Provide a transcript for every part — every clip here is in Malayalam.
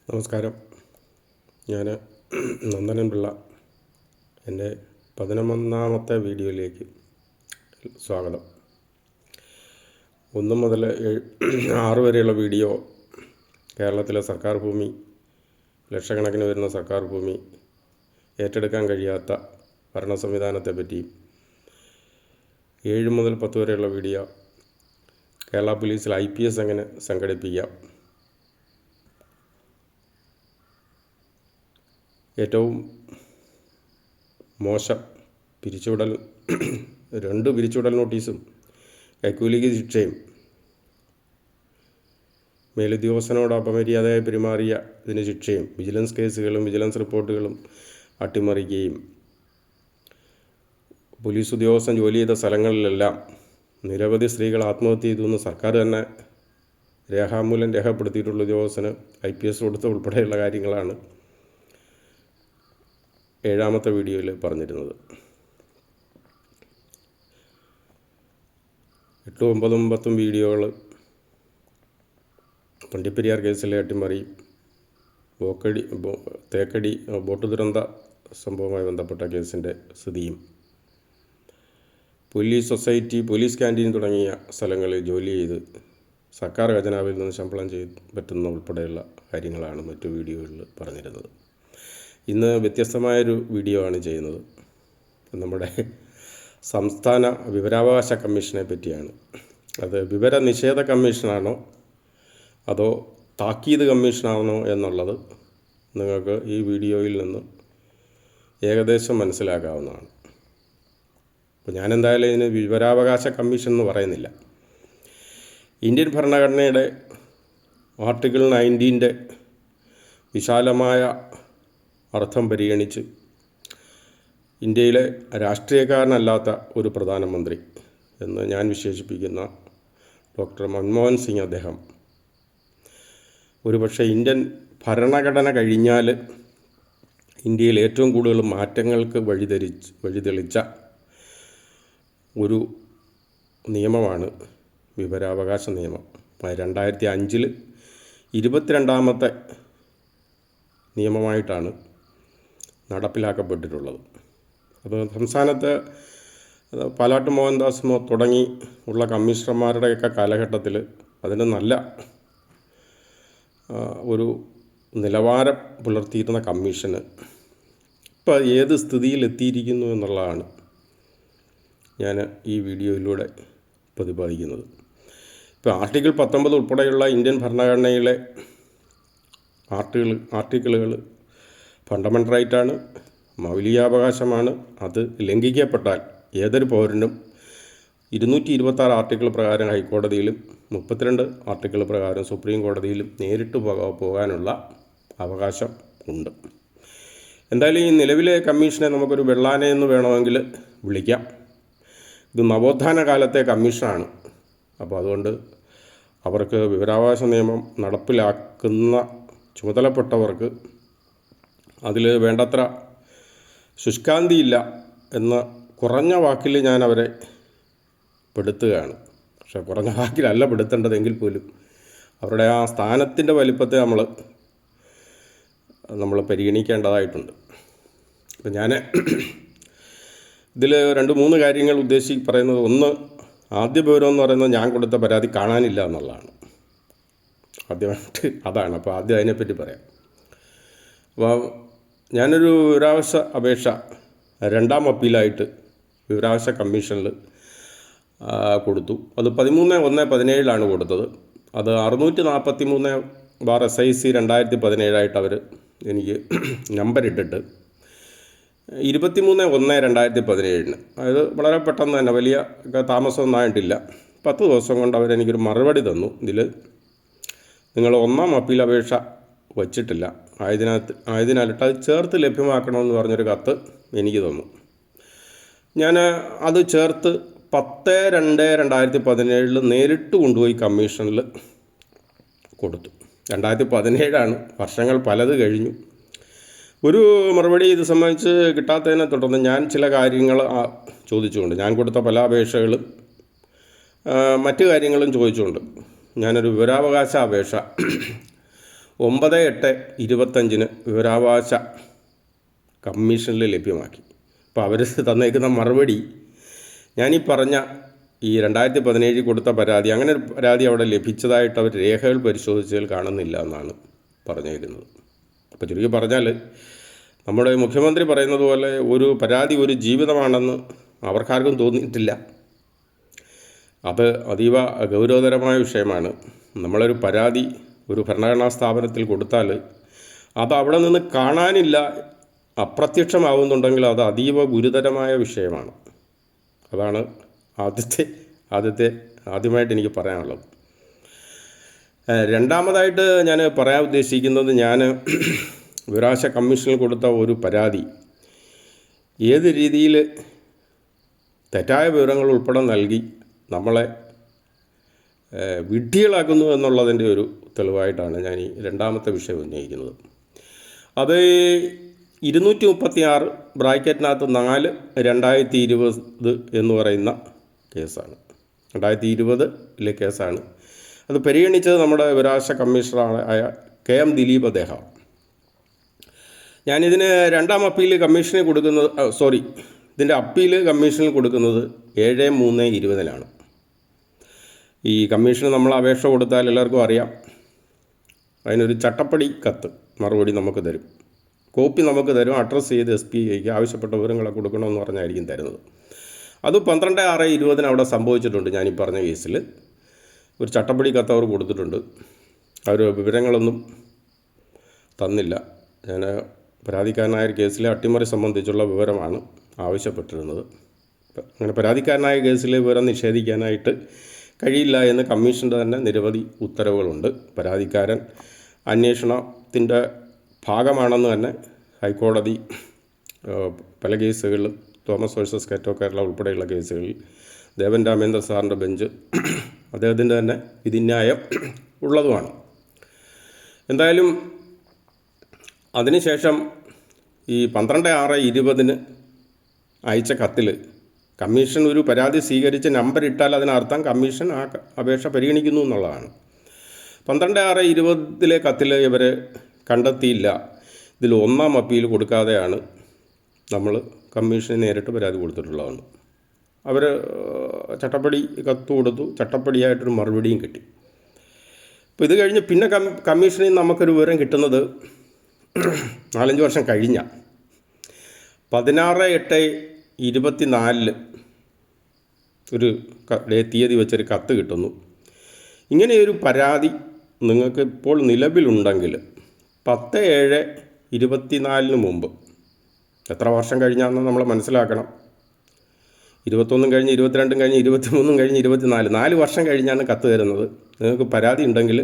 നമസ്കാരം. ഞാൻ നന്ദനൻ പിള്ള. എൻ്റെ 11ാമത്തെ വീഡിയോയിലേക്ക് സ്വാഗതം. 1 മുതൽ 6 വരെയുള്ള വീഡിയോ കേരളത്തിലെ സർക്കാർ ഭൂമി, ലക്ഷക്കണക്കിന് വരുന്ന സർക്കാർ ഭൂമി ഏറ്റെടുക്കാൻ കഴിയാത്ത ഭരണ സംവിധാനത്തെ പറ്റിയും, 7 മുതൽ 10 വരെയുള്ള വീഡിയോ കേരള പോലീസിൽ IPS എങ്ങനെ സംഘടിപ്പിക്കാം, ഏറ്റവും മോശം പിരിച്ചുവിടൽ 2 പിരിച്ചുവിടൽ നോട്ടീസും കൈക്കൂലിക്ക് ശിക്ഷയും, മേലുദ്യോഗസ്ഥനോട് അപമര്യാദയായി പെരുമാറിയ ഇതിന് ശിക്ഷയും, വിജിലൻസ് കേസുകളും വിജിലൻസ് റിപ്പോർട്ടുകളും അട്ടിമറിക്കുകയും, പോലീസ് ഉദ്യോഗസ്ഥൻ ജോലി ചെയ്ത സ്ഥലങ്ങളിലെല്ലാം നിരവധി സ്ത്രീകൾ ആത്മഹത്യ ചെയ്തു എന്ന് സർക്കാർ തന്നെ രേഖാമൂലം രേഖപ്പെടുത്തിയിട്ടുള്ള ഉദ്യോഗസ്ഥന് IPS കൊടുത്ത ഉൾപ്പെടെയുള്ള കാര്യങ്ങളാണ് 7ാമത്തെ വീഡിയോയിൽ പറഞ്ഞിരുന്നത്. 8, 9, 10 വീഡിയോകൾ വണ്ടിപ്പെരിയാർ കേസിലെ അട്ടിമറി, തേക്കടി ബോട്ട് ദുരന്ത സംഭവവുമായി ബന്ധപ്പെട്ട കേസിൻ്റെ സ്ഥിതിയും, പോലീസ് സൊസൈറ്റി, പോലീസ് ക്യാൻറ്റീൻ തുടങ്ങിയ സ്ഥലങ്ങളിൽ ജോലി ചെയ്ത് സർക്കാർ ഖജനാവിൽ നിന്ന് ശമ്പളം പറ്റുന്ന ഉൾപ്പെടെയുള്ള കാര്യങ്ങളാണ് മറ്റു വീഡിയോകളിൽ പറഞ്ഞിരുന്നത്. ഇന്ന് വ്യത്യസ്തമായൊരു വീഡിയോ ആണ് ചെയ്യുന്നത്. നമ്മുടെ സംസ്ഥാന വിവരാവകാശ കമ്മീഷനെ പറ്റിയാണ്. അത് വിവര നിഷേധ കമ്മീഷനാണോ അതോ താക്കീത് കമ്മീഷനാണോ എന്നുള്ളത് നിങ്ങൾക്ക് ഈ വീഡിയോയിൽ നിന്ന് ഏകദേശം മനസ്സിലാക്കാവുന്നതാണ്. അപ്പോൾ ഞാനെന്തായാലും ഇതിന് വിവരാവകാശ കമ്മീഷൻ എന്ന് പറയുന്നില്ല. ഇന്ത്യൻ ഭരണഘടനയുടെ ആർട്ടിക്കിൾ 19 വിശാലമായ അർത്ഥം പരിഗണിച്ച് ഇന്ത്യയിലെ രാഷ്ട്രീയക്കാരനല്ലാത്ത ഒരു പ്രധാനമന്ത്രി എന്ന് ഞാൻ വിശേഷിപ്പിക്കുന്ന ഡോക്ടർ മൻമോഹൻ സിംഗ്, അദ്ദേഹം ഒരുപക്ഷെ ഇന്ത്യൻ ഭരണഘടന കഴിഞ്ഞാൽ ഇന്ത്യയിൽ ഏറ്റവും കൂടുതൽ മാറ്റങ്ങൾക്ക് വഴിതെളിച്ച ഒരു നിയമമാണ് വിവരാവകാശ നിയമം. 2005 22ാമത്തെ നിയമമായിട്ടാണ് നടപ്പിലാക്കപ്പെട്ടിട്ടുള്ളത്. അപ്പോൾ സംസ്ഥാനത്ത് പാലാട്ട് മോഹൻദാസ് തുടങ്ങി ഉള്ള കമ്മീഷണർമാരുടെയൊക്കെ കാലഘട്ടത്തിൽ അതിന് നല്ല ഒരു നിലവാരം പുലർത്തിയിരുന്ന കമ്മീഷന് ഇപ്പോൾ ഏത് സ്ഥിതിയിലെത്തിയിരിക്കുന്നു എന്നുള്ളതാണ് ഞാൻ ഈ വീഡിയോയിലൂടെ പ്രതിപാദിക്കുന്നത്. ഇപ്പോൾ ആർട്ടിക്കിൾ 19 ഉൾപ്പെടെയുള്ള ഇന്ത്യൻ ഭരണഘടനയിലെ ആർട്ടിക്കിളുകൾ ഫണ്ടമെൻ്റൽ റൈറ്റാണ്, മൗലികാവകാശമാണ്. അത് ലംഘിക്കപ്പെട്ടാൽ ഏതൊരു പൗരനും 226 ആർട്ടിക്കിൾ പ്രകാരം ഹൈക്കോടതിയിലും 32 ആർട്ടിക്കിൾ പ്രകാരം സുപ്രീം കോടതിയിലും നേരിട്ട് പോകാനുള്ള അവകാശം ഉണ്ട്. എന്തായാലും ഈ നിലവിലെ കമ്മീഷനെ നമുക്കൊരു വെള്ളാനയെന്ന് വേണമെങ്കിൽ വിളിക്കാം. ഇത് നവോത്ഥാന കാലത്തെ കമ്മീഷനാണ്. അപ്പോൾ അതുകൊണ്ട് അവർക്ക് വിവരാവകാശ നിയമം നടപ്പിലാക്കുന്ന ചുമതലപ്പെട്ടവർക്ക് അതിൽ വേണ്ടത്ര ശുഷ്കാന്തിയില്ല എന്ന കുറഞ്ഞ വാക്കിൽ ഞാൻ അവരെ പെടുത്തുകയാണ്. പക്ഷേ കുറഞ്ഞ വാക്കിലല്ല പെടുത്തേണ്ടതെങ്കിൽ പോലും അവരുടെ ആ സ്ഥാനത്തിൻ്റെ വലിപ്പത്തെ നമ്മൾ പരിഗണിക്കേണ്ടതായിട്ടുണ്ട്. അപ്പം ഞാൻ ഇതിൽ 2-3 കാര്യങ്ങൾ പറയുന്നത്, ഒന്ന്, ആദ്യ വിവരം എന്ന് പറയുന്നത് ഞാൻ കൊടുത്ത പരാതി കാണാനില്ല എന്നുള്ളതാണ്. ആദ്യമായിട്ട് അതാണ്. അപ്പോൾ ആദ്യം അതിനെപ്പറ്റി പറയാം. അപ്പോൾ ഞാനൊരു വിവരാവകാശ അപേക്ഷ 2ാം അപ്പീലായിട്ട് വിവരാവകാശ കമ്മീഷനിൽ കൊടുത്തു. അത് 13/1/17 കൊടുത്തത്. അത് 643/SIC 2017 അവർ എനിക്ക് നമ്പർ ഇട്ടിട്ട് 23/1/2017, അതായത് വളരെ പെട്ടെന്ന് തന്നെ, വലിയ താമസമൊന്നും ആയിട്ടില്ല, 10 ദിവസം കൊണ്ട് അവരെനിക്കൊരു മറുപടി തന്നു. ഇതിൽ നിങ്ങൾ 1ാം അപ്പീൽ അപേക്ഷ വച്ചിട്ടില്ല, ആയതിനാലിട്ട് അത് ചേർത്ത് ലഭ്യമാക്കണമെന്ന് പറഞ്ഞൊരു കത്ത് എനിക്ക് തന്നു. ഞാൻ അത് ചേർത്ത് 10/2/2017 നേരിട്ട് കൊണ്ടുപോയി കമ്മീഷനിൽ കൊടുത്തു. 2017 വർഷങ്ങൾ പലത് കഴിഞ്ഞു. ഒരു മറുപടി ഇത് സംബന്ധിച്ച് കിട്ടാത്തതിനെ തുടർന്ന് ഞാൻ ചില കാര്യങ്ങൾ ചോദിച്ചുകൊണ്ട്, ഞാൻ കൊടുത്ത പല അപേക്ഷകളും മറ്റു കാര്യങ്ങളും ചോദിച്ചുകൊണ്ട് ഞാനൊരു വിവരാവകാശ അപേക്ഷ 9/8/25 വിവരാവകാശ കമ്മീഷനിൽ ലഭ്യമാക്കി. അപ്പോൾ അവർ തന്നേക്കുന്ന മറുപടി ഞാനീ പറഞ്ഞ ഈ 2017 കൊടുത്ത പരാതി, അങ്ങനെ ഒരു പരാതി അവിടെ ലഭിച്ചതായിട്ട് അവർ രേഖകൾ പരിശോധിച്ചതിൽ കാണുന്നില്ല എന്നാണ് പറഞ്ഞിരിക്കുന്നത്. അപ്പോൾ ചുരുക്കി പറഞ്ഞാൽ നമ്മുടെ മുഖ്യമന്ത്രി പറയുന്നത് പോലെ ഒരു പരാതി ഒരു ജീവിതമാണെന്ന് അവർക്കാർക്കും തോന്നിയിട്ടില്ല. അത് അതീവ ഗൗരവതരമായ വിഷയമാണ്. നമ്മളൊരു പരാതി ഒരു ഭരണഘടനാ സ്ഥാപനത്തിൽ കൊടുത്താൽ അത് അവിടെ നിന്ന് കാണാനില്ല, അപ്രത്യക്ഷമാവുന്നുണ്ടെങ്കിൽ അത് അതീവ ഗുരുതരമായ വിഷയമാണ്. അതാണ് ആദ്യമായിട്ട് എനിക്ക് പറയാനുള്ളത്. രണ്ടാമതായിട്ട് ഞാൻ പറയാൻ ഉദ്ദേശിക്കുന്നത്, ഞാൻ വിവരാവകാശ കമ്മീഷനിൽ കൊടുത്ത ഒരു പരാതി ഏത് രീതിയിൽ തെറ്റായ വിവരങ്ങൾ ഉൾപ്പെടെ നൽകി നമ്മളെ വിഡ്ഢികളാക്കുന്നു എന്നുള്ളതിൻ്റെ ഒരു തെളിവായിട്ടാണ് ഞാൻ ഈ രണ്ടാമത്തെ വിഷയം ഉന്നയിക്കുന്നത്. അത് 236 ബ്രാക്കറ്റിനകത്ത് 4/2020 എന്ന് പറയുന്ന കേസാണ്. 2020 കേസാണ്. അത് പരിഗണിച്ചത് നമ്മുടെ വിവരാവകാശ കമ്മീഷണറായ KM ദിലീപ് അദ്ദേഹം. ഞാനിതിന് രണ്ടാം അപ്പീൽ കമ്മീഷന് കൊടുക്കുന്നത് ഇതിൻ്റെ അപ്പീൽ കമ്മീഷനിൽ കൊടുക്കുന്നത് 7/3/20 ഈ കമ്മീഷന് നമ്മൾ അപേക്ഷ കൊടുത്താൽ എല്ലാവർക്കും അറിയാം, അതിനൊരു ചട്ടപ്പടി കത്ത് മറുപടി നമുക്ക് തരും, കോപ്പി നമുക്ക് തരും, അഡ്രസ്സ് ചെയ്ത് SPIക്ക് ആവശ്യപ്പെട്ട വിവരങ്ങളൊക്കെ കൊടുക്കണമെന്ന് പറഞ്ഞായിരിക്കും തരുന്നത്. അത് 12/6/20 അവിടെ സംഭവിച്ചിട്ടുണ്ട്. ഞാനീ പറഞ്ഞ കേസിൽ ഒരു ചട്ടപ്പടി കത്ത് അവർ കൊടുത്തിട്ടുണ്ട്. അവർ വിവരങ്ങളൊന്നും തന്നില്ല. ഞാൻ പരാതിക്കാരനായ കേസിലെ അട്ടിമറി സംബന്ധിച്ചുള്ള വിവരമാണ് ആവശ്യപ്പെട്ടിരുന്നത്. അങ്ങനെ പരാതിക്കാരനായ കേസിലെ വിവരം നിഷേധിക്കാനായിട്ട് കഴിയില്ല എന്ന് കമ്മീഷൻ്റെ തന്നെ നിരവധി ഉത്തരവുകളുണ്ട്. പരാതിക്കാരൻ അന്വേഷണത്തിൻ്റെ ഭാഗമാണെന്ന് തന്നെ ഹൈക്കോടതി പല കേസുകളിലും, തോമസ് വേഴ്സസ് കേറ്റോ കേരള ഉൾപ്പെടെയുള്ള കേസുകളിൽ ദേവൻ രാമേന്ദ്ര സാറിൻ്റെ ബെഞ്ച് അദ്ദേഹത്തിൻ്റെ തന്നെ വിധിന്യായം ഉള്ളതുമാണ്. എന്തായാലും അതിനുശേഷം ഈ 12/6/20 അയച്ച കത്തിൽ കമ്മീഷൻ ഒരു പരാതി സ്വീകരിച്ച് നമ്പർ ഇട്ടാൽ അതിനർത്ഥം കമ്മീഷൻ ആ അപേക്ഷ പരിഗണിക്കുന്നു എന്നുള്ളതാണ്. 12/6/20 കത്തിൽ ഇവർ കണ്ടെത്തിയില്ല, ഇതിൽ ഒന്നാം അപ്പീൽ കൊടുക്കാതെയാണ് നമ്മൾ കമ്മീഷന് നേരിട്ട് പരാതി കൊടുത്തിട്ടുള്ളതാണ്. അവർ ചട്ടപ്പടി കത്ത് കൊടുത്തു, ചട്ടപ്പടിയായിട്ടൊരു മറുപടിയും കിട്ടി. അപ്പോൾ ഇത് കഴിഞ്ഞ് പിന്നെ കമ്മീഷനിൽ നമുക്കൊരു വിവരം കിട്ടുന്നത് 4-5 വർഷം കഴിഞ്ഞ 16/8/24 ഒരു തീയതി വെച്ചൊരു കത്ത് കിട്ടുന്നു. ഇങ്ങനെയൊരു പരാതി നിങ്ങൾക്ക് ഇപ്പോൾ നിലവിലുണ്ടെങ്കിൽ 10/7/24 മുമ്പ്, എത്ര വർഷം കഴിഞ്ഞാണെന്ന് നമ്മൾ മനസ്സിലാക്കണം. 21 കഴിഞ്ഞ് 22 കഴിഞ്ഞ് 23 കഴിഞ്ഞ് 24, 4 വർഷം കഴിഞ്ഞാണ് കത്ത് തരുന്നത്. നിങ്ങൾക്ക് പരാതി ഉണ്ടെങ്കിൽ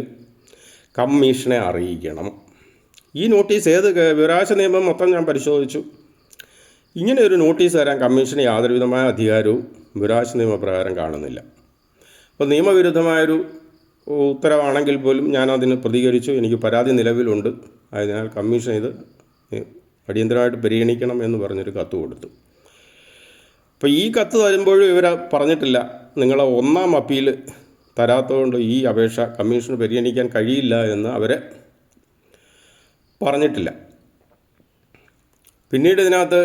കമ്മീഷനെ അറിയിക്കണം. ഈ നോട്ടീസ് വിവരാവകാശ നിയമം മൊത്തം ഞാൻ പരിശോധിച്ചു. ഇങ്ങനെ ഒരു നോട്ടീസ് തരാൻ കമ്മീഷന് യാതൊരുവിധമായ അധികാരവും വിവരാവകാശ നിയമപ്രകാരം കാണുന്നില്ല. അപ്പോൾ നിയമവിരുദ്ധമായൊരു ഉത്തരവാണെങ്കിൽ പോലും ഞാനതിന് പ്രതികരിച്ചു. എനിക്ക് പരാതി നിലവിലുണ്ട്, അതിനാൽ കമ്മീഷൻ ഇത് അടിയന്തരമായിട്ട് പരിഗണിക്കണം എന്ന് പറഞ്ഞൊരു കത്ത് കൊടുത്തു. അപ്പോൾ ഈ കത്ത് തരുമ്പോഴും ഇവർ പറഞ്ഞിട്ടില്ല, നിങ്ങളെ ഒന്നാം അപ്പീൽ തരാത്തതുകൊണ്ട് ഈ അപേക്ഷ കമ്മീഷന് പരിഗണിക്കാൻ കഴിയില്ല എന്ന് അവർ പറഞ്ഞിട്ടില്ല. പിന്നീട് ഇതിനകത്ത്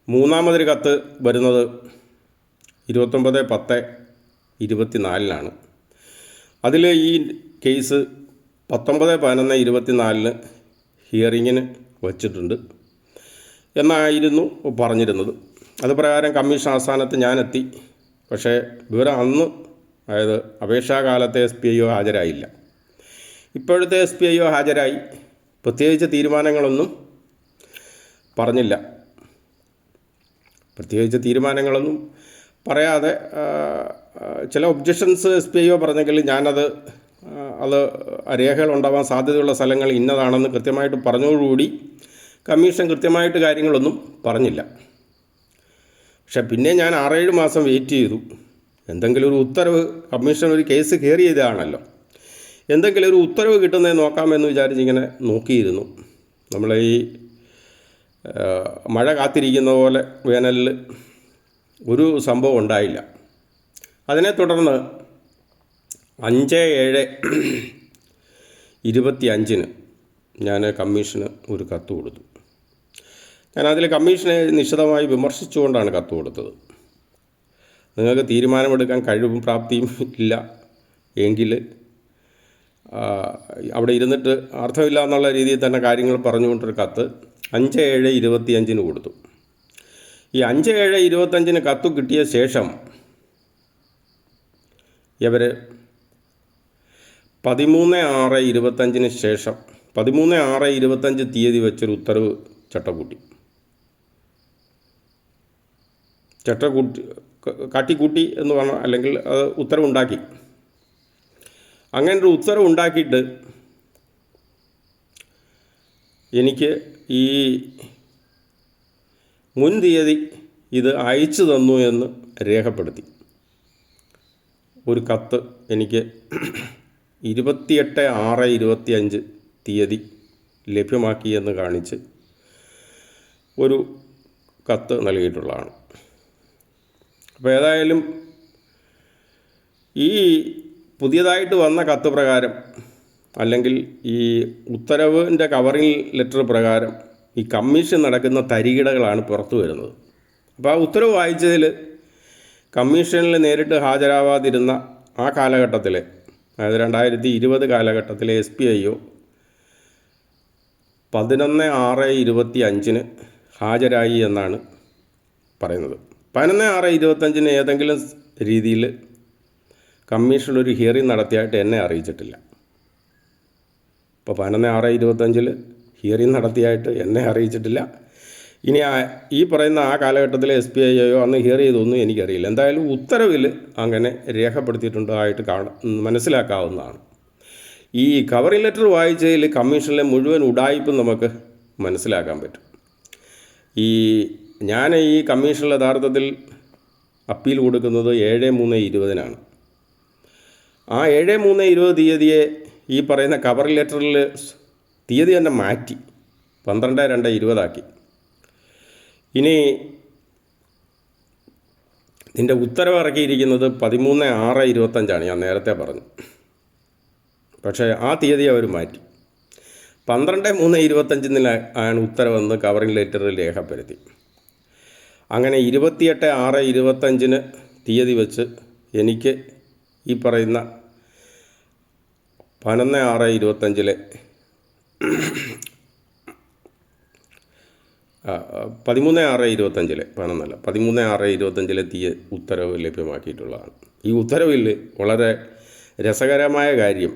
മൂന്നാമതൊരു കത്ത് വരുന്നത് 29/10/24 അതിൽ ഈ കേസ് 19/11/24 ഹിയറിങ്ങിന് വച്ചിട്ടുണ്ട് എന്നായിരുന്നു പറഞ്ഞിരുന്നത്. അത് പ്രകാരം കമ്മീഷൻ ആസ്ഥാനത്ത് ഞാനെത്തി. പക്ഷേ വിവരം അന്ന്, അതായത് അപേക്ഷാകാലത്തെ SPIO ഹാജരായില്ല. ഇപ്പോഴത്തെ SPIO ഹാജരായി. പ്രത്യേകിച്ച് തീരുമാനങ്ങളൊന്നും പറഞ്ഞില്ല. പറയാതെ ചില ഒബ്ജക്ഷൻസ് SPIO പറഞ്ഞെങ്കിൽ ഞാനത് രേഖകൾ ഉണ്ടാവാൻ സാധ്യതയുള്ള സ്ഥലങ്ങൾ ഇന്നതാണെന്ന് കൃത്യമായിട്ട് പറഞ്ഞതോടുകൂടി കമ്മീഷൻ കൃത്യമായിട്ട് കാര്യങ്ങളൊന്നും പറഞ്ഞില്ല. പക്ഷെ പിന്നെ ഞാൻ 6-7 മാസം വെയിറ്റ് ചെയ്തു. എന്തെങ്കിലും ഒരു ഉത്തരവ്, കമ്മീഷൻ ഒരു കേസ് കയറി ചെയ്തതാണല്ലോ, എന്തെങ്കിലും ഒരു ഉത്തരവ് കിട്ടുന്നത് നോക്കാമെന്ന് വിചാരിച്ചിങ്ങനെ നോക്കിയിരുന്നു. നമ്മൾ ഈ മഴ കാത്തിരിക്കുന്ന പോലെ വേനലിൽ ഒരു സംഭവം ഉണ്ടായില്ല. അതിനെ തുടർന്ന് 25-ന് ഞാൻ കമ്മീഷന് ഒരു കത്ത് കൊടുത്തു. ഞാനതിൽ കമ്മീഷനെ നിശിതമായി വിമർശിച്ചുകൊണ്ടാണ് കത്ത് കൊടുത്തത്. നിങ്ങൾക്ക് തീരുമാനമെടുക്കാൻ കഴിവും പ്രാപ്തിയും ഇല്ല എങ്കിൽ അവിടെ ഇരുന്നിട്ട് അർത്ഥമില്ല എന്നുള്ള രീതിയിൽ തന്നെ കാര്യങ്ങൾ പറഞ്ഞുകൊണ്ടൊരു കത്ത് 5/7/25 കൊടുത്തു. ഈ 5/7/25 കത്ത് കിട്ടിയ ശേഷം ഇവർ 13/6/25 ശേഷം 13/6/25 തീയതി വെച്ചൊരു ഉത്തരവ് ചട്ടക്കൂട്ടി കാട്ടിക്കൂട്ടി എന്ന് പറഞ്ഞാൽ, അല്ലെങ്കിൽ അത് ഉത്തരവുണ്ടാക്കി. അങ്ങനൊരു ഉത്തരവുണ്ടാക്കിയിട്ട് എനിക്ക് ഈ മുൻ തീയതി ഇത് അയച്ചു തന്നു എന്ന് രേഖപ്പെടുത്തി ഒരു കത്ത് എനിക്ക് 28/6/25 തീയതി ലഭ്യമാക്കി എന്ന് കാണിച്ച് ഒരു കത്ത് നൽകിയിട്ടുള്ളതാണ്. അപ്പോൾ ഏതായാലും ഈ പുതിയതായിട്ട് വന്ന കത്ത് പ്രകാരം, അല്ലെങ്കിൽ ഈ ഉത്തരവിൻ്റെ കവറിംഗ് ലെറ്റർ പ്രകാരം ഈ കമ്മീഷൻ നടക്കുന്ന തരികിടകളാണ് പുറത്തു വരുന്നത്. അപ്പോൾ ആ ഉത്തരവ് വായിച്ചതിൽ കമ്മീഷനിൽ നേരിട്ട് ഹാജരാവാതിരുന്ന ആ കാലഘട്ടത്തിലെ, അതായത് 2020 കാലഘട്ടത്തിലെ SPIO 11/6/25 ഹാജരായി എന്നാണ് പറയുന്നത്. 11/6/25 ഏതെങ്കിലും രീതിയിൽ കമ്മീഷനൊരു ഹിയറിംഗ് നടത്തിയായിട്ട് എന്നെ അറിയിച്ചിട്ടില്ല. ഇപ്പോൾ 11/6/25 ഹിയറിംഗ് നടത്തിയായിട്ട് എന്നെ അറിയിച്ചിട്ടില്ല. ഇനി ഈ പറയുന്ന ആ കാലഘട്ടത്തിലെ SPIO അന്ന് ഹിയർ ചെയ്തൊന്നും എനിക്കറിയില്ല. എന്തായാലും ഉത്തരവിൽ അങ്ങനെ രേഖപ്പെടുത്തിയിട്ടുണ്ടായിട്ട് മനസ്സിലാക്കാവുന്നതാണ്. ഈ കവറിംഗ് ലെറ്റർ വായിച്ചതിൽ കമ്മീഷനിലെ മുഴുവൻ ഉഡായിപ്പും നമുക്ക് മനസ്സിലാക്കാൻ പറ്റും. ഞാൻ ഈ കമ്മീഷനിൽ യഥാർത്ഥത്തിൽ അപ്പീൽ കൊടുക്കുന്നത് 7/3/20 ആ 7/3/20 തീയതിയെ ഈ പറയുന്ന കവറിംഗ് ലെറ്ററിൽ തീയതി തന്നെ മാറ്റി 12/2/20 ഇനി ഇതിൻ്റെ ഉത്തരവ് ഇറക്കിയിരിക്കുന്നത് 13/6/25 ഞാൻ നേരത്തെ പറഞ്ഞു. പക്ഷേ ആ തീയതി അവർ മാറ്റി 12/3/25 ആണ് ഉത്തരവെന്ന് കവറിംഗ് ലെറ്ററിൽ രേഖപ്പെടുത്തി. അങ്ങനെ 28/6/25 തീയതി വെച്ച് എനിക്ക് ഈ പറയുന്ന 11/6/25 13/6/25 ഉത്തരവ് ലഭ്യമാക്കിയിട്ടുള്ളതാണ്. ഈ ഉത്തരവിൽ വളരെ രസകരമായ കാര്യം,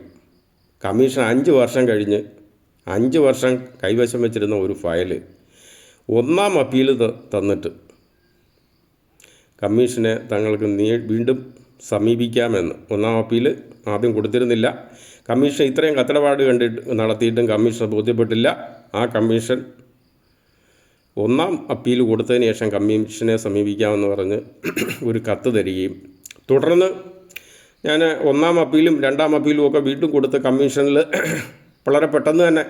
കമ്മീഷൻ 5 വർഷം കഴിഞ്ഞ് 5 വർഷം കൈവശം വെച്ചിരുന്ന ഒരു ഫയല് 1-ാം അപ്പീൽ തന്നിട്ട് കമ്മീഷനെ തങ്ങൾക്ക് വീണ്ടും സമീപിക്കാമെന്ന്. 1-ാം അപ്പീൽ ആദ്യം കൊടുത്തിരുന്നില്ല. കമ്മീഷൻ ഇത്രയും കത്തടപാട് നടത്തിയിട്ടും കമ്മീഷൻ ബോധ്യപ്പെട്ടില്ല. ആ കമ്മീഷൻ 1-ാം അപ്പീൽ കൊടുത്തതിന് ശേഷം കമ്മീഷനെ സമീപിക്കാമെന്ന് പറഞ്ഞ് ഒരു കത്ത് തരികയും, തുടർന്ന് ഞാൻ 1-ാം അപ്പീലും 2-ാം അപ്പീലും ഒക്കെ വീണ്ടും കൊടുത്ത് കമ്മീഷനിൽ വളരെ പെട്ടെന്ന് തന്നെ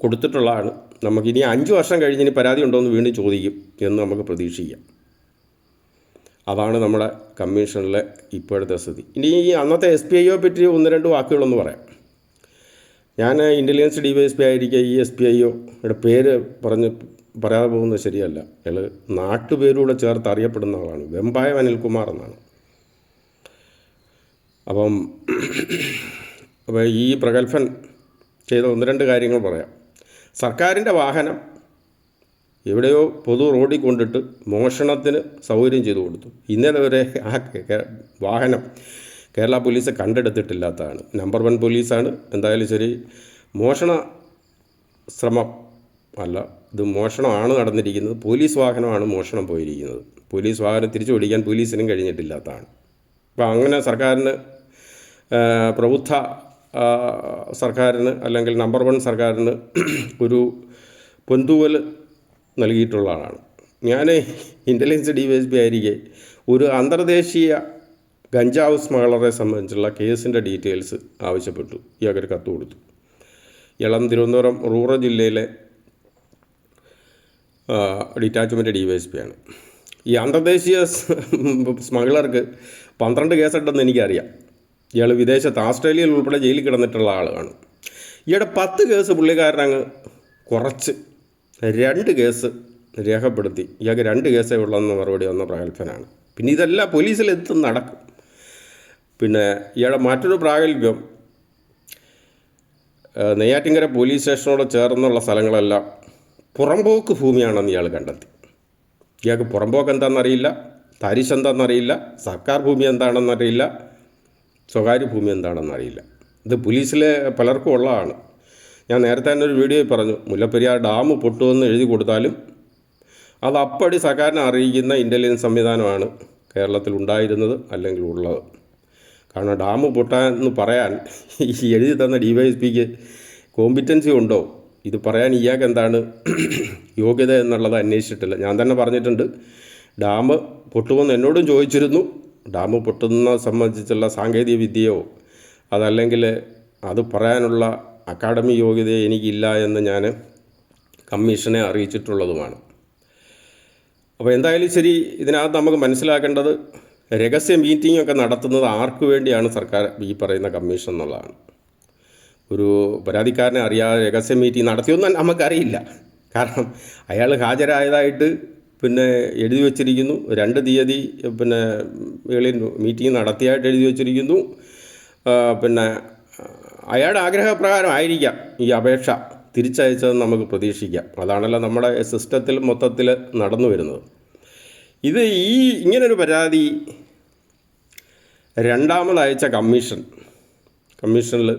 കൊടുത്തിട്ടുള്ളതാണ്. നമുക്കിനി 5 വർഷം കഴിഞ്ഞ് ഇനി പരാതി ഉണ്ടോ എന്ന് വീണ്ടും ചോദിക്കും എന്ന് നമുക്ക് പ്രതീക്ഷിക്കാം. അതാണ് നമ്മുടെ കമ്മീഷനിലെ ഇപ്പോഴത്തെ സ്ഥിതി. ഇനി ഈ അന്നത്തെ SPIO പറ്റി 1-2 വാക്കുകളൊന്ന് പറയാം. ഞാൻ ഇൻ്റലിജൻസ് DYSP ആയിരിക്കെ ഈ SPIOയുടെ പേര് പറയാതെ പോകുന്നത് ശരിയല്ല. അയാൾ നാട്ടുപേരൂടെ ചേർത്ത് അറിയപ്പെടുന്ന ആളാണ്. വെമ്പായം അനിൽകുമാർ എന്നാണ്. അപ്പോൾ ഈ പ്രഗത്ഭൻ ചെയ്ത 1-2 കാര്യങ്ങൾ പറയാം. സർക്കാരിൻ്റെ വാഹനം എവിടെയോ പൊതു റോഡിൽ കൊണ്ടിട്ട് മോഷണത്തിന് സൗകര്യം ചെയ്തു കൊടുത്തു. ഇന്നലെ വരെ ആ വാഹനം കേരള പോലീസ് കണ്ടെടുത്തിട്ടില്ലാത്തതാണ്. നമ്പർ 1 പോലീസാണ്. എന്തായാലും ശരി, മോഷണ ശ്രമം അല്ല, ഇത് മോഷണമാണ് നടന്നിരിക്കുന്നത്. പോലീസ് വാഹനമാണ് മോഷണം പോയിരിക്കുന്നത്. പോലീസ് വാഹനം തിരിച്ചു പിടിക്കാൻ പോലീസിനും കഴിഞ്ഞിട്ടില്ലാത്തതാണ്. അപ്പോൾ അങ്ങനെ സർക്കാരിന്, പ്രബുദ്ധ സർക്കാരിന്, അല്ലെങ്കിൽ നമ്പർ 1 സർക്കാരിന് ഒരു പൊന്തൂവൽ നൽകിയിട്ടുള്ള ആളാണ് ഞാൻ. ഇൻ്റലിജൻസ് DYSP ആയിരിക്കെ ഒരു അന്തർദേശീയ ഗഞ്ചാവ് സ്മഗ്ലറെ സംബന്ധിച്ചുള്ള കേസിൻ്റെ ഡീറ്റെയിൽസ് ആവശ്യപ്പെട്ടു. ഇയാൾക്കൊരു കത്ത് കൊടുത്തു. ഇളം തിരുവനന്തപുരം റൂറൽ ജില്ലയിലെ ഡിറ്റാച്ച്മെൻറ്റ് DYSP ആണ്. ഈ അന്തർദേശീയ സ്മഗ്ലർക്ക് 12 കേസുണ്ടെന്ന് എനിക്കറിയാം. ഇയാൾ വിദേശത്ത് ഓസ്ട്രേലിയയിൽ ഉൾപ്പെടെ ജയിലിൽ കിടന്നിട്ടുള്ള ആളാണ്. ഈയിടെ 10 കേസ് പുള്ളിക്കാരനങ്ങ് കുറച്ച് 2 കേസ് രേഖപ്പെടുത്തി. ഇയാൾക്ക് 2 കേസേ ഉള്ളതെന്ന് മറുപടി വന്ന പ്രഗത്ഭനാണ്. പിന്നെ ഇതെല്ലാം പോലീസിലെത്തും നടക്കും. പിന്നെ ഇയാളുടെ മറ്റൊരു പ്രാഗൽഭ്യം, നെയ്യാറ്റിൻകര പോലീസ് സ്റ്റേഷനോട് ചേർന്നുള്ള സ്ഥലങ്ങളെല്ലാം പുറമ്പോക്ക് ഭൂമിയാണെന്ന് ഇയാൾ കണ്ടെത്തി. ഇയാൾക്ക് പുറമ്പോക്ക് എന്താണെന്നറിയില്ല, തരിശ് എന്താണെന്നറിയില്ല, സർക്കാർ ഭൂമി എന്താണെന്നറിയില്ല, സ്വകാര്യ ഭൂമി എന്താണെന്നറിയില്ല. ഇത് പോലീസിലെ പലർക്കും ഉള്ളതാണ്. ഞാൻ നേരത്തെ തന്നെ ഒരു വീഡിയോയിൽ പറഞ്ഞു, മുല്ലപ്പെരിയാർ ഡാം പൊട്ടുമെന്ന് എഴുതി കൊടുത്താലും അത് അപ്പടി സർക്കാരിനെ അറിയിക്കുന്ന ഇൻ്റലിജൻസ് സംവിധാനമാണ് കേരളത്തിൽ ഉണ്ടായിരുന്നത് അല്ലെങ്കിൽ ഉള്ളത്. കാരണം ഡാം പൊട്ടാമെന്ന് പറയാൻ ഈ എഴുതി തന്ന DYSPക്ക് കോമ്പിറ്റൻസി ഉണ്ടോ, ഇത് പറയാൻ ഇയാൾക്ക് എന്താണ് യോഗ്യത എന്നുള്ളത് അന്വേഷിച്ചിട്ടില്ല. ഞാൻ തന്നെ പറഞ്ഞിട്ടുണ്ട്, ഡാം പൊട്ടുമെന്ന് എന്നോടും ചോദിച്ചിരുന്നു. ഡാം പൊട്ടുന്ന സംബന്ധിച്ചുള്ള സാങ്കേതിക വിദ്യയോ അതല്ലെങ്കിൽ അത് പറയാനുള്ള അക്കാഡമി യോഗ്യതയോ എനിക്കില്ല എന്ന് ഞാൻ കമ്മീഷനെ അറിയിച്ചിട്ടുള്ളതുമാണ്. അപ്പോൾ എന്തായാലും ശരി, ഇതിനകത്ത് നമുക്ക് മനസ്സിലാക്കേണ്ടത് രഹസ്യ മീറ്റിങ്ങൊക്കെ നടത്തുന്നത് ആർക്ക് വേണ്ടിയാണ് സർക്കാർ ഈ പറയുന്ന കമ്മീഷൻ എന്നുള്ളതാണ്. ഒരു പരാതിക്കാരനെ അറിയാതെ രഹസ്യ മീറ്റിംഗ് നടത്തിയൊന്നും നമുക്കറിയില്ല. കാരണം അയാൾ ഹാജരായതായിട്ട് പിന്നെ എഴുതി വച്ചിരിക്കുന്നു, 2 തീയതി പിന്നെ വെളിയിൽ മീറ്റിംഗ് നടത്തിയായിട്ട് എഴുതി വച്ചിരിക്കുന്നു. പിന്നെ അയാളുടെ ആഗ്രഹപ്രകാരം ആയിരിക്കാം ഈ അപേക്ഷ തിരിച്ചയച്ചതെന്ന് നമുക്ക് പ്രതീക്ഷിക്കാം. അതാണല്ലോ നമ്മുടെ സിസ്റ്റത്തിൽ മൊത്തത്തിൽ നടന്നു വരുന്നത്. ഇത് ഇങ്ങനൊരു പരാതി രണ്ടാമതയച്ച കമ്മീഷനിൽ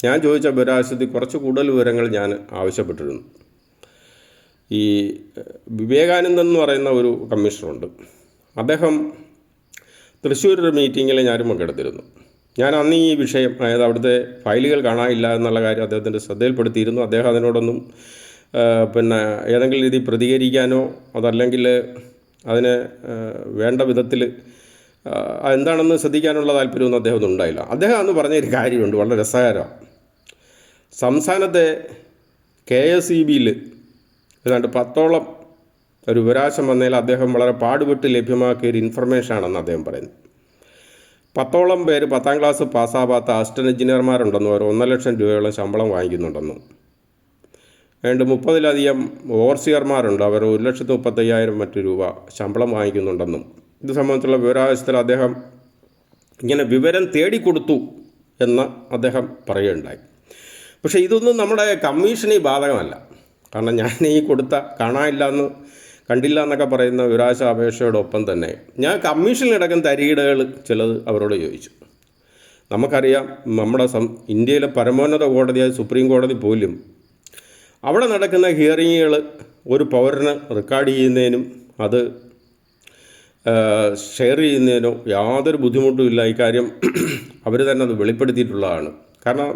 ഞാൻ ചോദിച്ച വിവരാവകാശത്തിൽ കുറച്ച് കൂടുതൽ വിവരങ്ങൾ ഞാൻ ആവശ്യപ്പെട്ടിരുന്നു. ഈ വിവേകാനന്ദൻ എന്ന് പറയുന്ന ഒരു കമ്മീഷണറുണ്ട്. അദ്ദേഹം തൃശ്ശൂരൊരു മീറ്റിങ്ങിൽ ഞാനും പങ്കെടുത്തിരുന്നു. ഞാൻ അന്ന് ഈ വിഷയം, അതായത് അവിടുത്തെ ഫയലുകൾ കാണാനില്ല എന്നുള്ള കാര്യം അദ്ദേഹത്തിൻ്റെ ശ്രദ്ധയിൽപ്പെടുത്തിയിരുന്നു. അദ്ദേഹം അതിനോടൊന്നും പിന്നെ ഏതെങ്കിലും രീതി പ്രതികരിക്കാനോ അതല്ലെങ്കിൽ അതിന് വേണ്ട വിധത്തിൽ എന്താണെന്ന് ശ്രദ്ധിക്കാനുള്ള താല്പര്യമൊന്നും അദ്ദേഹം ഉണ്ടായില്ല. അദ്ദേഹം അന്ന് പറഞ്ഞൊരു കാര്യമുണ്ട്, വളരെ രസകരമാണ്. സംസ്ഥാനത്തെ KSEBയിൽ ഏതാണ്ട് 10ഓളം ഒരു വിവരാവകാശം വന്നതിൽ അദ്ദേഹം വളരെ പാടുപെട്ട് ലഭ്യമാക്കിയൊരു ഇൻഫർമേഷനാണെന്ന് അദ്ദേഹം പറയുന്നത്. 10ഓളം പേര് 10ാം ക്ലാസ് പാസ്സാവാത്ത അസിസ്റ്റൻറ്റ് എഞ്ചിനീയർമാരുണ്ടെന്നും അവർ 1 ലക്ഷം രൂപയോളം ശമ്പളം വാങ്ങിക്കുന്നുണ്ടെന്നും ഏതാണ്ട് 30ലധികം ഓവർസിയർമാരുണ്ട്, അവർ 1,35,000 മറ്റു രൂപ ശമ്പളം വാങ്ങിക്കുന്നുണ്ടെന്നും ഇത് സംബന്ധിച്ചുള്ള വിവരാവകാശത്തിൽ അദ്ദേഹം ഇങ്ങനെ വിവരം തേടിക്കൊടുത്തു എന്ന് അദ്ദേഹം പറയുകയുണ്ടായി. പക്ഷേ ഇതൊന്നും നമ്മുടെ കമ്മീഷന് ബാധകമല്ല. കാരണം ഞാൻ ഈ കൊടുത്ത കണ്ടില്ല എന്നൊക്കെ പറയുന്ന വിവരാവകാശ അപേക്ഷയോടൊപ്പം തന്നെ ഞാൻ കമ്മീഷനിൽ നടക്കുന്ന തരികിടകൾ ചിലത് അവരോട് ചോദിച്ചു. നമുക്കറിയാം, നമ്മുടെ ഇന്ത്യയിലെ പരമോന്നത കോടതിയായ സുപ്രീം കോടതി പോലും അവിടെ നടക്കുന്ന ഹിയറിങ്ങുകൾ ഒരു പൗരന് റെക്കോർഡ് ചെയ്യുന്നതിനും അത് ഷെയർ ചെയ്യുന്നതിനോ യാതൊരു ബുദ്ധിമുട്ടും ഇല്ല. ഇക്കാര്യം അവർ തന്നെ അത് വെളിപ്പെടുത്തിയിട്ടുള്ളതാണ്. കാരണം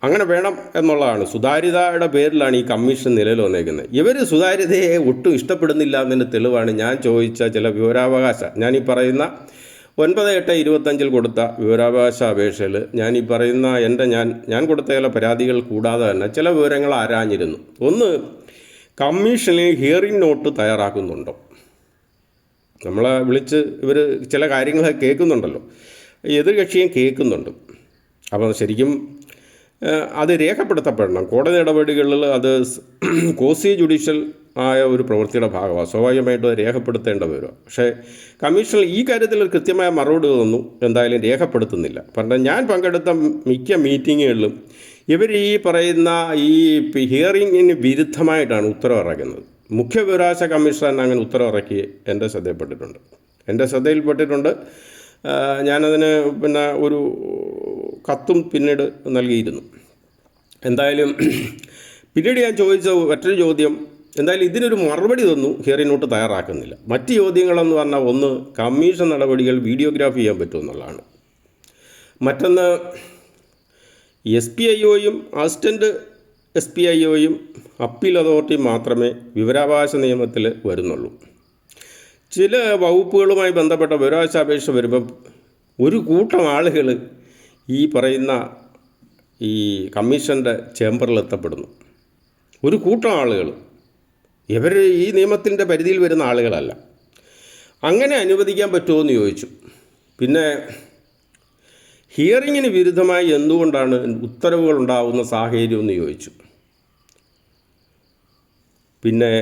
അങ്ങനെ വേണം എന്നുള്ളതാണ്. സുതാര്യതയുടെ പേരിലാണ് ഈ കമ്മീഷൻ നിലയിൽ വന്നേക്കുന്നത്. ഇവർ സുതാര്യതയെ ഒട്ടും ഇഷ്ടപ്പെടുന്നില്ല എന്നതിൻ്റെ തെളിവാണ് ഞാൻ ചോദിച്ച ചില വിവരാവകാശ, ഞാനീ പറയുന്ന 9/8/25 കൊടുത്ത വിവരാവകാശ അപേക്ഷയിൽ ഞാനീ പറയുന്ന ഞാൻ കൊടുത്ത ചില പരാതികൾ കൂടാതെ തന്നെ ചില വിവരങ്ങൾ ആരാഞ്ഞിരുന്നു. ഒന്ന്, കമ്മീഷനിൽ ഹിയറിംഗ് നോട്ട് തയ്യാറാക്കുന്നുണ്ടോ? നമ്മളെ വിളിച്ച് ഇവർ ചില കാര്യങ്ങൾ കേൾക്കുന്നുണ്ടല്ലോ, എതിർകക്ഷിയും കേൾക്കുന്നുണ്ട്. അപ്പോൾ ശരിക്കും അത് രേഖപ്പെടുത്തപ്പെടണം. കോടതി നടപടികളിൽ അത് കോസി ജുഡീഷ്യൽ ആയ ഒരു പ്രവൃത്തിയുടെ ഭാഗമാണ്. സ്വാഭാവികമായിട്ടും അത് രേഖപ്പെടുത്തേണ്ട വരും. പക്ഷേ കമ്മീഷനിൽ ഈ കാര്യത്തിൽ ഒരു കൃത്യമായ മറുപടി തന്നു, എന്തായാലും രേഖപ്പെടുത്തുന്നില്ല. കാരണം ഞാൻ പങ്കെടുത്ത മിക്ക മീറ്റിങ്ങുകളിലും ഇവർ ഈ പറയുന്ന ഈ ഹിയറിങ്ങിന് വിരുദ്ധമായിട്ടാണ് ഉത്തരവിറക്കുന്നത്. മുഖ്യ വിവരാവകാശ കമ്മീഷൻ അങ്ങനെ ഉത്തരവിറക്കി എൻ്റെ ശ്രദ്ധയിൽപ്പെട്ടിട്ടുണ്ട്. ഞാനതിന് പിന്നെ ഒരു കത്തും പിന്നീട് നൽകിയിരുന്നു. എന്തായാലും പിന്നീട് ഞാൻ ചോദിച്ച മറ്റൊരു ചോദ്യം, എന്തായാലും ഇതിനൊരു മറുപടി തന്നു, ഹിയറിംഗ് നോട്ട് തയ്യാറാക്കുന്നില്ല. മറ്റ് ചോദ്യങ്ങളെന്ന് പറഞ്ഞാൽ, ഒന്ന്, കമ്മീഷൻ നടപടികൾ വീഡിയോഗ്രാഫി ചെയ്യാൻ പറ്റുമെന്നുള്ളതാണ്. മറ്റൊന്ന്, SPIOയും അസിസ്റ്റൻറ്റ് SPIOയും അപ്പീൽ അതോറിറ്റിയും മാത്രമേ വിവരാവകാശ നിയമത്തിൽ വരുന്നുള്ളൂ. ചില വകുപ്പുകളുമായി ബന്ധപ്പെട്ട വിവരാവകാശ അപേക്ഷ വരുമ്പം ഒരു കൂട്ടം ആളുകൾ ഈ പറയുന്ന ഈ കമ്മീഷൻ്റെ ചേംബറിൽ എത്തപ്പെടുന്നു. ഒരു കൂട്ടം ആളുകൾ, ഇവർ ഈ നിയമത്തിൻ്റെ പരിധിയിൽ വരുന്ന ആളുകളല്ല. അങ്ങനെ അനുവദിക്കാൻ പറ്റുമോ എന്ന് ചോദിച്ചു. പിന്നെ ഹിയറിങ്ങിന് വിരുദ്ധമായി എന്തുകൊണ്ടാണ് ഉത്തരവുകൾ ഉണ്ടാകുന്ന സാഹചര്യം എന്ന് ചോദിച്ചു. പിന്നെ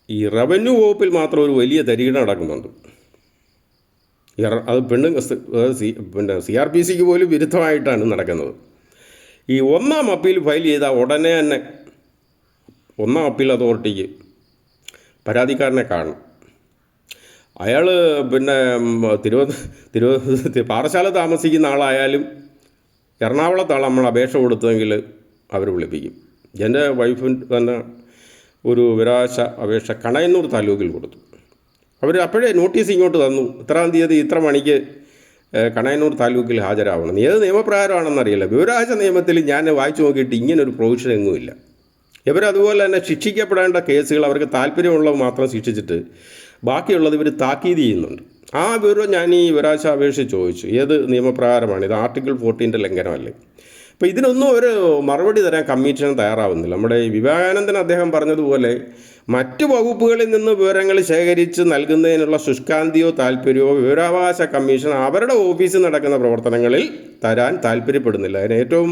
ഈ റവന്യൂ വകുപ്പിൽ മാത്രം ഒരു വലിയ തരികിട നടക്കുന്നുണ്ട്. അത് പിന്നെ CRPCക്ക് പോലും വിരുദ്ധമായിട്ടാണ് നടക്കുന്നത്. ഈ ഒന്നാം അപ്പീൽ ഫയൽ ചെയ്ത ഉടനെ തന്നെ ഒന്നാം അപ്പീൽ അതോറിറ്റിക്ക് പരാതിക്കാരനെ കാണും. അയാൾ പിന്നെ പാറശാല താമസിക്കുന്ന ആളായാലും എറണാകുളത്താണ് നമ്മൾ അപേക്ഷ കൊടുത്തതെങ്കിൽ അവർ വിളിപ്പിക്കും. എൻ്റെ വൈഫ് തന്നെ ഒരു വിവരാവകാശ അപേക്ഷ കണയന്നൂർ താലൂക്കിൽ കൊടുത്തു. അവർ അപ്പോഴേ നോട്ടീസ് ഇങ്ങോട്ട് തന്നു, ഇത്രാം തീയതി ഇത്ര മണിക്ക് കണയന്നൂർ താലൂക്കിൽ ഹാജരാവണം. ഏത് നിയമപ്രകാരമാണെന്നറിയില്ല. വിവരാവകാശ നിയമത്തിൽ ഞാൻ വായിച്ചു നോക്കിയിട്ട് ഇങ്ങനൊരു പ്രൊവിഷൻ എങ്ങുമില്ല. ഇവരതുപോലെ തന്നെ ശിക്ഷിക്കപ്പെടേണ്ട കേസുകൾ അവർക്ക് താല്പര്യമുള്ളത് മാത്രം ശിക്ഷിച്ചിട്ട് ബാക്കിയുള്ളത് ഇവർ താക്കീത് ചെയ്യുന്നുണ്ട്. ആ വിവരം ഞാൻ ഈ വിവരാവകാശ അപേക്ഷ ചോദിച്ചു, ഏത് നിയമപ്രകാരമാണ് ഇത്, ആർട്ടിക്കിൾ 14 ലംഘനമല്ലേ? അപ്പോൾ ഇതിനൊന്നും ഒരു മറുപടി തരാൻ കമ്മീഷൻ തയ്യാറാവുന്നില്ല. നമ്മുടെ ഈ വിവേകാനന്ദൻ അദ്ദേഹം പറഞ്ഞതുപോലെ മറ്റു വകുപ്പുകളിൽ നിന്ന് വിവരങ്ങൾ ശേഖരിച്ച് നൽകുന്നതിനുള്ള ശുഷ്കാന്തിയോ താല്പര്യമോ വിവരാവകാശ കമ്മീഷൻ അവരുടെ ഓഫീസിൽ നടക്കുന്ന പ്രവർത്തനങ്ങളിൽ തരാൻ താല്പര്യപ്പെടുന്നില്ല. അതിന് ഏറ്റവും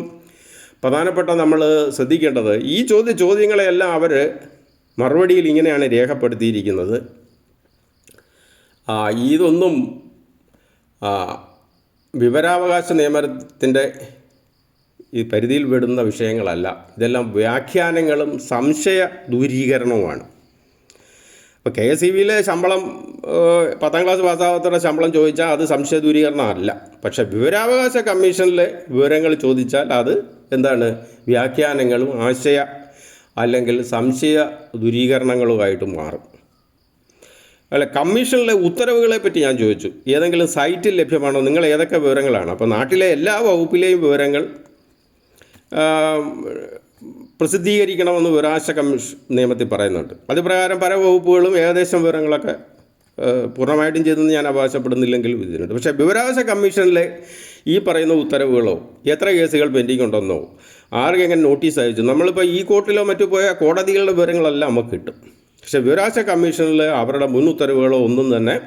പ്രധാനപ്പെട്ട നമ്മൾ ശ്രദ്ധിക്കേണ്ടത് ഈ ചോദ്യങ്ങളെല്ലാം അവർ മറുപടിയിൽ ഇങ്ങനെയാണ് രേഖപ്പെടുത്തിയിരിക്കുന്നത്. ഇതൊന്നും വിവരാവകാശ നിയമത്തിൻ്റെ ഈ പരിധിയിൽ പെടുന്ന വിഷയങ്ങളല്ല. ഇതെല്ലാം വ്യാഖ്യാനങ്ങളും സംശയ ദൂരീകരണവുമാണ്. ഇപ്പോൾ KSEBയിലെ ശമ്പളം 10ാം ക്ലാസ് പാസ്സാവാത്തവരുടെ ശമ്പളം ചോദിച്ചാൽ അത് സംശയ ദൂരീകരണമല്ല. പക്ഷേ വിവരാവകാശ കമ്മീഷനിലെ വിവരങ്ങൾ ചോദിച്ചാൽ അത് എന്താണ്, വ്യാഖ്യാനങ്ങളും ആശയ അല്ലെങ്കിൽ സംശയ ദൂരീകരണങ്ങളുമായിട്ട് മാറും. അല്ല, കമ്മീഷനിലെ ഉത്തരവുകളെ പറ്റി ഞാൻ ചോദിച്ചു, ഏതെങ്കിലും സൈറ്റിൽ ലഭ്യമാണോ, നിങ്ങൾ ഏതൊക്കെ വിവരങ്ങളാണ്? അപ്പോൾ നാട്ടിലെ എല്ലാ വകുപ്പിലെയും വിവരങ്ങൾ പ്രസിദ്ധീകരിക്കണമെന്ന് വിവരാവകാശ കമ്മീഷൻ നിയമത്തിൽ പറയുന്നുണ്ട്. അത് പ്രകാരം പല വകുപ്പുകളും ഏകദേശം വിവരങ്ങളൊക്കെ പൂർണ്ണമായിട്ടും ചെയ്തെന്ന് ഞാൻ അവകാശപ്പെടുന്നില്ലെങ്കിൽ ഇതിനുണ്ട്. പക്ഷേ വിവരാവകാശ കമ്മീഷനിലെ ഈ പറയുന്ന ഉത്തരവുകളോ എത്ര കേസുകൾ പെൻഡിങ് ഉണ്ടെന്നോ ആർക്കെങ്ങനെ നോട്ടീസ് അയച്ചു, നമ്മളിപ്പോൾ ഈ കോർട്ടിലോ മറ്റു പോയ കോടതികളുടെ വിവരങ്ങളെല്ലാം നമുക്ക് കിട്ടും. പക്ഷേ വിവരാവകാശ കമ്മീഷനിൽ അവരുടെ മുൻ ഉത്തരവുകളോ ഒന്നും തന്നെ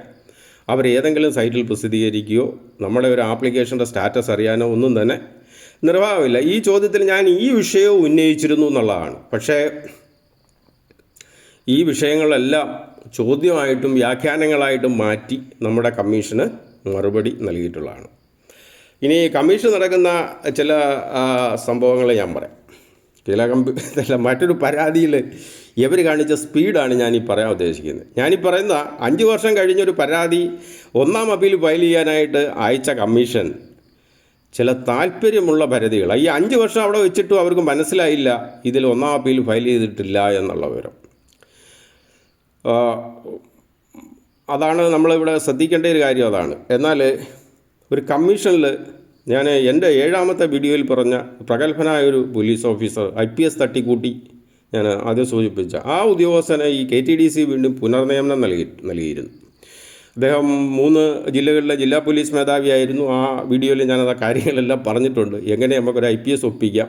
അവർ ഏതെങ്കിലും സൈറ്റിൽ പ്രസിദ്ധീകരിക്കുകയോ നമ്മുടെ ഒരു ആപ്ലിക്കേഷൻ്റെ സ്റ്റാറ്റസ് അറിയാനോ ഒന്നും തന്നെ നിർവാഹമില്ല. ഈ ചോദ്യത്തിൽ ഞാൻ ഈ വിഷയവും ഉന്നയിച്ചിരുന്നു എന്നുള്ളതാണ്. പക്ഷേ ഈ വിഷയങ്ങളെല്ലാം ചോദ്യമായിട്ടും വ്യാഖ്യാനങ്ങളായിട്ടും മാറ്റി നമ്മുടെ കമ്മീഷന് മറുപടി നൽകിയിട്ടുള്ളതാണ്. ഇനി കമ്മീഷൻ നടക്കുന്ന ചില സംഭവങ്ങൾ ഞാൻ പറയാം. മറ്റൊരു പരാതിയിൽ ഇവർ കാണിച്ച സ്പീഡാണ് ഞാനീ പറയാൻ ഉദ്ദേശിക്കുന്നത്. ഞാനീ പറയുന്ന 5 വർഷം കഴിഞ്ഞൊരു പരാതി ഒന്നാം അപ്പീൽ ഫയൽ ചെയ്യാനായിട്ട് അയച്ച കമ്മീഷൻ ചില താല്പര്യമുള്ള പരാതികൾ ഈ 5 വർഷം അവിടെ വെച്ചിട്ടും അവർക്ക് മനസ്സിലായില്ല ഇതിൽ ഒന്നാം അപ്പീൽ ഫയൽ ചെയ്തിട്ടില്ല എന്നുള്ള വിവരം. അതാണ് നമ്മളിവിടെ ശ്രദ്ധിക്കേണ്ട ഒരു കാര്യം, അതാണ്. എന്നാൽ ഒരു കമ്മീഷനിൽ ഞാൻ എൻ്റെ 7ാമത്തെ വീഡിയോയിൽ പറഞ്ഞ പ്രഗത്ഭനായൊരു പോലീസ് ഓഫീസർ IPS തട്ടിക്കൂട്ടി ഞാൻ ആദ്യം സൂചിപ്പിച്ച ആ ഉദ്യോഗസ്ഥനെ ഈ KTDC വീണ്ടും പുനർനിയമനം നൽകിയിരുന്നു. അദ്ദേഹം 3 ജില്ലകളിലെ ജില്ലാ പോലീസ് മേധാവിയായിരുന്നു. ആ വീഡിയോയിൽ ഞാനത് കാര്യങ്ങളെല്ലാം പറഞ്ഞിട്ടുണ്ട്. എങ്ങനെ നമുക്കൊരു IPS ഒപ്പിക്കാം,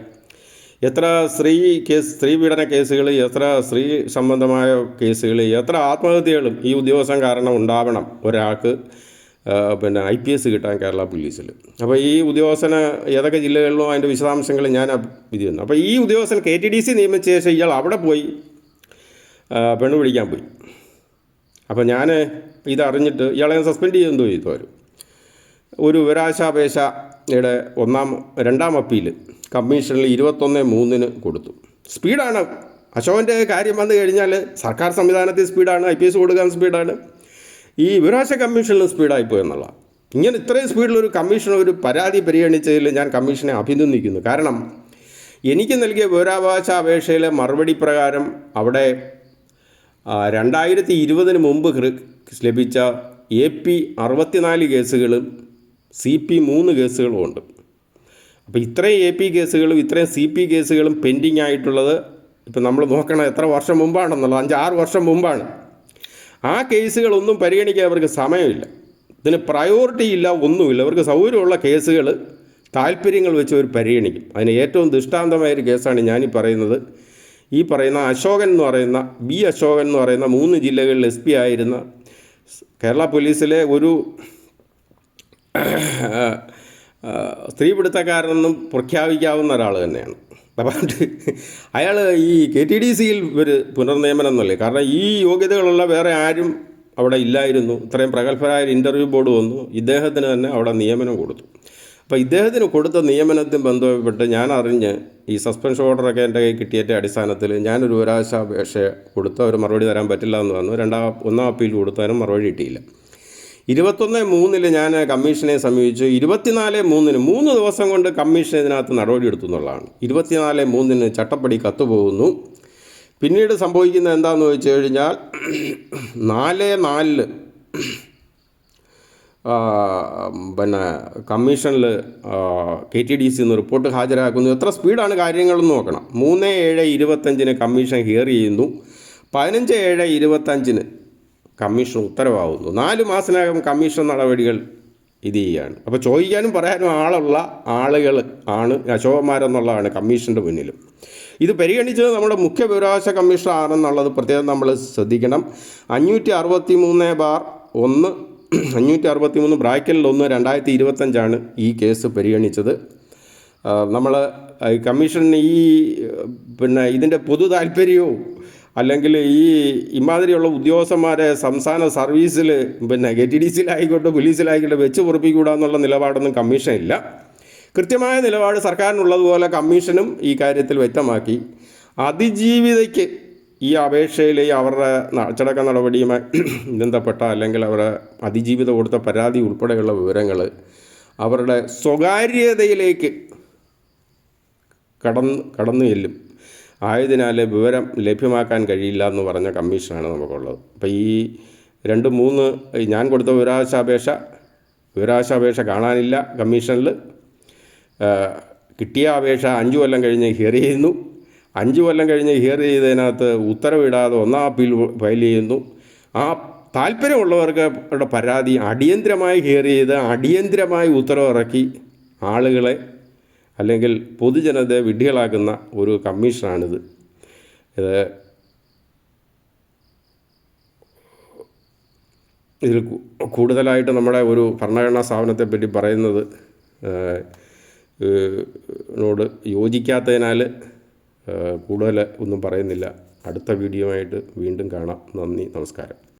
എത്ര സ്ത്രീ പീഡന കേസുകൾ, എത്ര സ്ത്രീ സംബന്ധമായ കേസുകൾ, എത്ര ആത്മഹത്യകളും ഈ ഉദ്യോഗസ്ഥൻ കാരണം ഉണ്ടാവണം ഒരാൾക്ക് പിന്നെ IPS കിട്ടാൻ കേരള പോലീസിൽ. അപ്പോൾ ഈ ഉദ്യോഗസ്ഥന് ഏതൊക്കെ ജില്ലകളിലും അതിൻ്റെ വിശദാംശങ്ങൾ ഞാൻ ഇത് തന്നു. അപ്പോൾ ഈ ഉദ്യോഗസ്ഥൻ KTDC നിയമിച്ച ശേഷം ഇയാൾ അവിടെ പോയി പെണ്ണ് പിടിക്കാൻ പോയി. അപ്പോൾ ഞാൻ ഇതറിഞ്ഞിട്ട് ഇയാളെ സസ്പെൻഡ് ചെയ്യുമെന്ന് ചെയ്തു. ഒരു വിവരാവകാശാപേക്ഷയുടെ 2ാം അപ്പീൽ കമ്മീഷനിൽ 21/3 കൊടുത്തു. സ്പീഡാണ്. അശോകൻ്റെ കാര്യം വന്നു കഴിഞ്ഞാൽ സർക്കാർ സംവിധാനത്തിൽ സ്പീഡാണ്, IPS കൊടുക്കാൻ സ്പീഡാണ്, ഈ വിവരാവകാശ കമ്മീഷനിലും സ്പീഡായിപ്പോയി എന്നുള്ള. ഇങ്ങനെ ഇത്രയും സ്പീഡിലൊരു കമ്മീഷൻ ഒരു പരാതി പരിഗണിച്ചതിൽ ഞാൻ കമ്മീഷനെ അഭിനന്ദിക്കുന്നു. കാരണം എനിക്ക് നൽകിയ വിവരാവകാശ അപേക്ഷയിലെ മറുപടി പ്രകാരം അവിടെ 2020 മുമ്പ് ലഭിച്ച AP 64 കേസുകളും CP 3 കേസുകളും ഉണ്ട്. അപ്പോൾ ഇത്രയും AP കേസുകളും ഇത്രയും CP കേസുകളും പെൻഡിങ് ആയിട്ടുള്ളത് ഇപ്പം നമ്മൾ നോക്കണം എത്ര വർഷം മുമ്പാണെന്നുള്ളത്, 5-6 വർഷം മുമ്പാണ്. ആ കേസുകളൊന്നും പരിഗണിക്കാൻ അവർക്ക് സമയമില്ല, ഇതിന് പ്രയോറിറ്റി ഇല്ല, ഒന്നുമില്ല. അവർക്ക് സൗകര്യമുള്ള കേസുകൾ താല്പര്യങ്ങൾ വെച്ച് അവർ പരിഗണിക്കും. അതിന് ഏറ്റവും ദൃഷ്ടാന്തമായൊരു കേസാണ് ഞാനീ പറയുന്നത്. ഈ പറയുന്ന അശോകൻ എന്ന് പറയുന്ന അശോകൻ എന്ന് പറയുന്ന 3 ജില്ലകളിൽ SP ആയിരുന്ന കേരള പോലീസിലെ ഒരു സ്ത്രീ പിടുത്തക്കാരനെന്നും പ്രഖ്യാപിക്കാവുന്ന ഒരാൾ തന്നെയാണ്. അപ്പം അയാൾ ഈ KTDCയിൽ ഒരു പുനർനിയമനം എന്നല്ലേ, കാരണം ഈ യോഗ്യതകളുള്ള വേറെ ആരും അവിടെ ഇല്ലായിരുന്നു. ഇത്രയും പ്രഗത്ഭരായ ഇൻ്റർവ്യൂ ബോർഡ് വന്നു, ഇദ്ദേഹത്തിന് തന്നെ അവിടെ നിയമനം കൊടുത്തു. അപ്പോൾ ഇദ്ദേഹത്തിന് കൊടുത്ത നിയമനത്തിന് ബന്ധപ്പെട്ട് ഞാൻ അറിഞ്ഞ് ഈ സസ്പെൻഷൻ ഓർഡറൊക്കെ എൻ്റെ കയ്യിൽ കിട്ടിയതിൻ്റെ അടിസ്ഥാനത്തിൽ ഞാനൊരു ഒരാഴ്ച കൊടുത്ത ഒരു മറുപടി തരാൻ പറ്റില്ല എന്ന് പറഞ്ഞു. ഒന്നാം അപ്പീൽ കൊടുത്താലും മറുപടി കിട്ടിയില്ല. 21/3 ഞാൻ കമ്മീഷനെ സമീപിച്ചു. 24/3 3 ദിവസം കൊണ്ട് കമ്മീഷൻ ഇതിനകത്ത് നടപടി എടുത്തു എന്നുള്ളതാണ്. 24/3 ചട്ടപ്പടി കത്ത് പോകുന്നു. പിന്നീട് സംഭവിക്കുന്നത് എന്താണെന്ന് വെച്ച് കഴിഞ്ഞാൽ 4/4 പിന്നെ കമ്മീഷനിൽ KTDC എന്ന് റിപ്പോർട്ട് ഹാജരാക്കുന്നു. എത്ര സ്പീഡാണ് കാര്യങ്ങളെന്ന് നോക്കണം. 3/7/25 കമ്മീഷൻ ഹിയർ ചെയ്യുന്നു. 15/7/25 കമ്മീഷൻ ഉത്തരവാകുന്നു. 4 മാസത്തിനകം കമ്മീഷൻ നടപടികൾ ഇത് ചെയ്യുകയാണ്. അപ്പോൾ ചോദിക്കാനും പറയാനും ആളുള്ള ആളുകൾ ആണ് അശോകന്മാരെന്നുള്ളതാണ് കമ്മീഷൻ്റെ മുന്നിലും. ഇത് പരിഗണിച്ചത് നമ്മുടെ മുഖ്യ വിവരാവകാശ കമ്മീഷണർ ആണെന്നുള്ളത് പ്രത്യേകം നമ്മൾ ശ്രദ്ധിക്കണം. 563/1 563 (1) ഈ കേസ് പരിഗണിച്ചത്. നമ്മൾ കമ്മീഷന് പിന്നെ ഇതിൻ്റെ പൊതു താല്പര്യവും അല്ലെങ്കിൽ ഇമാതിരിയുള്ള ഉദ്യോഗസ്ഥന്മാരെ സംസ്ഥാന സർവീസിൽ KTDCയിലായിക്കോട്ടെ പോലീസിലായിക്കോട്ടെ വെച്ച് പൊറുപ്പിക്കൂടാന്നുള്ള നിലപാടൊന്നും കമ്മീഷനില്ല. കൃത്യമായ നിലപാട് സർക്കാരിനുള്ളതുപോലെ കമ്മീഷനും ഈ കാര്യത്തിൽ വ്യക്തമാക്കി. അതിജീവിതയ്ക്ക് ഈ അപേക്ഷയിൽ അവരുടെ അച്ചടക്ക നടപടിയുമായി ബന്ധപ്പെട്ട അല്ലെങ്കിൽ അവരുടെ അതിജീവിത കൊടുത്ത പരാതി ഉൾപ്പെടെയുള്ള വിവരങ്ങൾ അവരുടെ സ്വകാര്യതയിലേക്ക് കടന്നു ചെല്ലും. ആയതിനാൽ വിവരം ലഭ്യമാക്കാൻ കഴിയില്ല എന്ന് പറഞ്ഞ കമ്മീഷനാണ് നമുക്കുള്ളത്. അപ്പോൾ ഈ 2-3 ഞാൻ കൊടുത്ത വിവരാവകാശാപേക്ഷ കാണാനില്ല കമ്മീഷനിൽ. കിട്ടിയ അപേക്ഷ 5 കൊല്ലം കഴിഞ്ഞ് ഹിയർ ചെയ്യുന്നു. 5 കൊല്ലം കഴിഞ്ഞ് ഹിയർ ചെയ്തതിനകത്ത് ഉത്തരവിടാതെ ഒന്നാം അപ്പീൽ ഫയൽ ചെയ്യുന്നു. ആ താല്പര്യമുള്ളവർക്ക് പരാതി അടിയന്തരമായി ഹിയർ ചെയ്ത് അടിയന്തരമായി ഉത്തരവിറക്കി ആളുകളെ അല്ലെങ്കിൽ പൊതുജനതയെ വിഡ്ഢികളാക്കുന്ന ഒരു കമ്മീഷനാണിത്. ഇതിൽ കൂടുതലായിട്ട് നമ്മുടെ ഒരു ഭരണഘടനാ സ്ഥാപനത്തെപ്പറ്റി പറയുന്നത് നോട് യോജിക്കാത്തതിനാൽ കൂടുതൽ ഒന്നും പറയുന്നില്ല. അടുത്ത വീഡിയോ ആയിട്ട് വീണ്ടും കാണാം. നന്ദി, നമസ്കാരം.